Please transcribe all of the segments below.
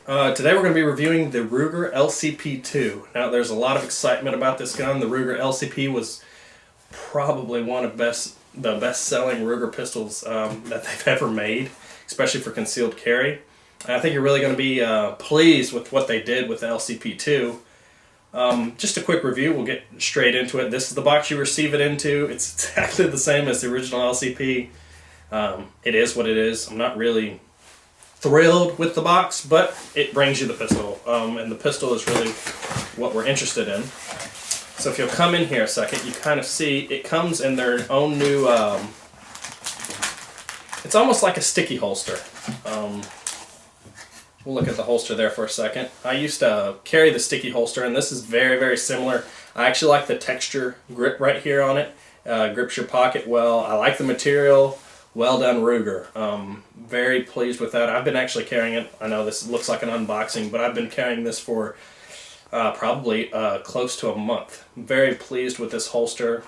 Today we're going to be reviewing the Ruger LCP2. Now there's a lot of excitement about this gun. The Ruger LCP was probably one of the best-selling Ruger pistols that they've ever made, especially for concealed carry. And I think you're really going to be pleased with what they did with the LCP2. Just a quick review, we'll get straight into it. This is the box you receive it into. It's exactly the same as the original LCP. It is what it is. I'm not really thrilled with the box, but it brings you the pistol, and the pistol is really what we're interested in. So if you'll come in here a second, you kind of see it comes in their own new, it's almost like a sticky holster. We'll look at the holster there for a second. I used to carry the sticky holster, and this is very, very similar. I actually like the texture grip right here on it. Grips your pocket well. I like the material. Well done, Ruger. Very pleased with that. I've been actually carrying it. I know this looks like an unboxing, but I've been carrying this for probably close to a month. Very pleased with this holster.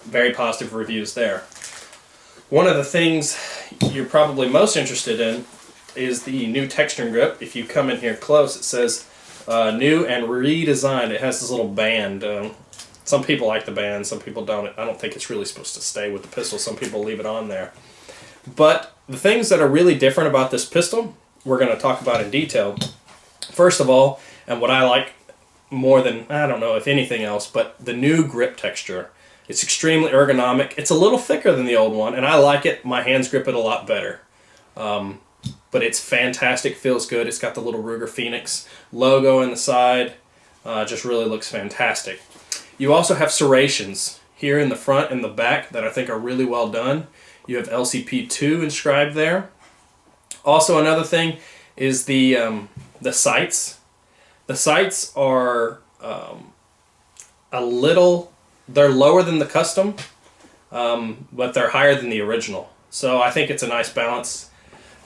Very positive reviews there. One of the things you're probably most interested in is the new texture and grip. If you come in here close, it says new and redesigned. It has this little band. Some people like the band, some people don't. I don't think it's really supposed to stay with the pistol. Some people leave it on there. But the things that are really different about this pistol, we're going to talk about in detail. First of all, and what I like more than, I don't know if anything else, but the new grip texture. It's extremely ergonomic. It's a little thicker than the old one, and I like it. My hands grip it a lot better. But it's fantastic, feels good. It's got the little Ruger Phoenix logo in the side. Just really looks fantastic. You also have serrations here in the front and the back that I think are really well done. You have LCP2 inscribed there. Also, another thing is the sights. The sights are they're lower than the custom, but they're higher than the original. So I think it's a nice balance.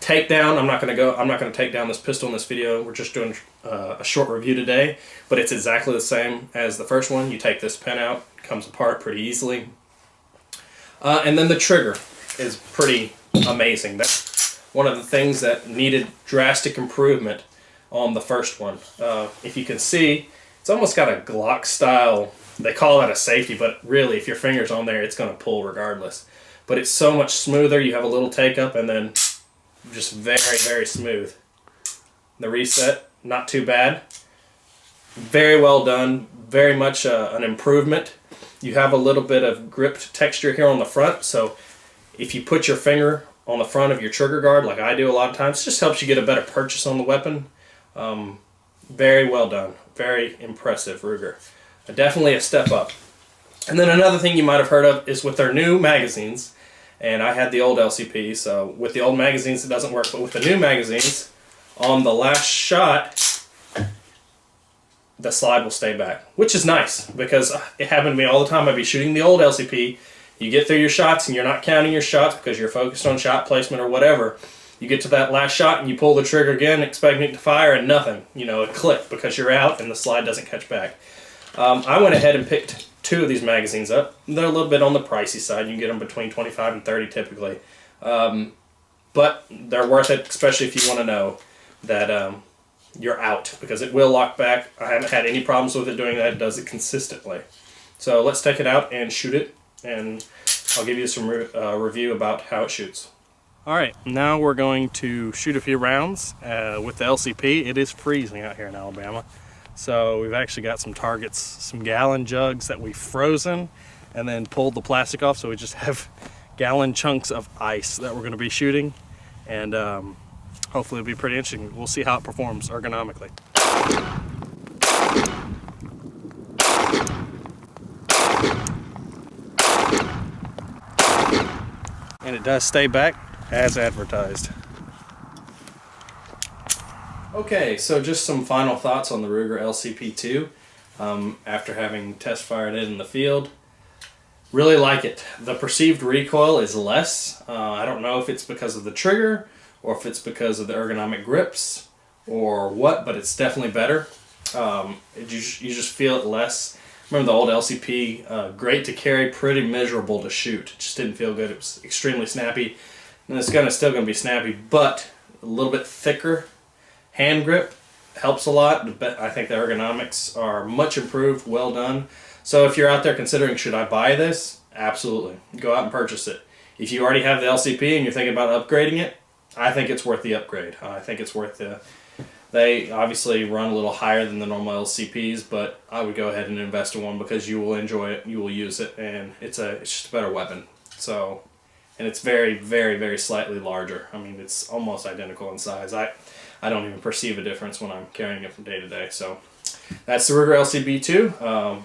Takedown, I'm not going to take down this pistol in this video. We're just doing a short review today, but it's exactly the same as the first one. You take this pin out, it comes apart pretty easily. And then the trigger is pretty amazing. That's one of the things that needed drastic improvement on the first one. If you can see, it's almost got a Glock style, they call that a safety, but really if your finger's on there, it's going to pull regardless. But it's so much smoother. You have a little take up and then just very, very smooth. The reset, not too bad. Very well done. Very much an improvement. You have a little bit of gripped texture here on the front, so if you put your finger on the front of your trigger guard, like I do a lot of times, it just helps you get a better purchase on the weapon. Very well done. Very impressive, Ruger. Definitely a step up. And then another thing you might have heard of is with their new magazines. And I had the old LCP, so with the old magazines it doesn't work, but with the new magazines, on the last shot, the slide will stay back, which is nice, because it happened to me all the time. I'd be shooting the old LCP, you get through your shots and you're not counting your shots because you're focused on shot placement or whatever. You get to that last shot and you pull the trigger again, expecting it to fire, and nothing, a click, because you're out and the slide doesn't catch back. I went ahead and picked two of these magazines up. They're a little bit on the pricey side. You can get them between 25 and 30 typically. But they're worth it, especially if you want to know that you're out, because it will lock back. I haven't had any problems with it doing that. It does it consistently. So let's take it out and shoot it, and I'll give you some review about how it shoots. Alright, now we're going to shoot a few rounds with the LCP. It is freezing out here in Alabama. So we've actually got some targets, some gallon jugs that we've frozen and then pulled the plastic off, so we just have gallon chunks of ice that we're going to be shooting, and hopefully it'll be pretty interesting. We'll see how it performs ergonomically. And it does stay back as advertised. Okay, so just some final thoughts on the Ruger LCP2 after having test fired it in the field. Really like it. The perceived recoil is less. I don't know if it's because of the trigger or if it's because of the ergonomic grips or what, but it's definitely better. You just feel it less. Remember the old LCP, great to carry, pretty miserable to shoot. It just didn't feel good. It was extremely snappy. And this gun is still going to be snappy, but a little bit thicker Hand grip helps a lot. But I think the ergonomics are much improved, well done. So if you're out there considering, should I buy this? Absolutely. Go out and purchase it. If you already have the LCP and you're thinking about upgrading it, I think it's worth the upgrade. I think it's worth the... They obviously run a little higher than the normal LCPs, but I would go ahead and invest in one because you will enjoy it, you will use it, and it's just a better weapon. So, and it's very, very, very slightly larger. I mean, it's almost identical in size. I don't even perceive a difference when I'm carrying it from day to day. So, that's the Ruger LCB2.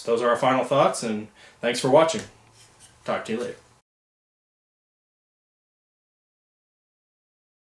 Those are our final thoughts, and thanks for watching. Talk to you later.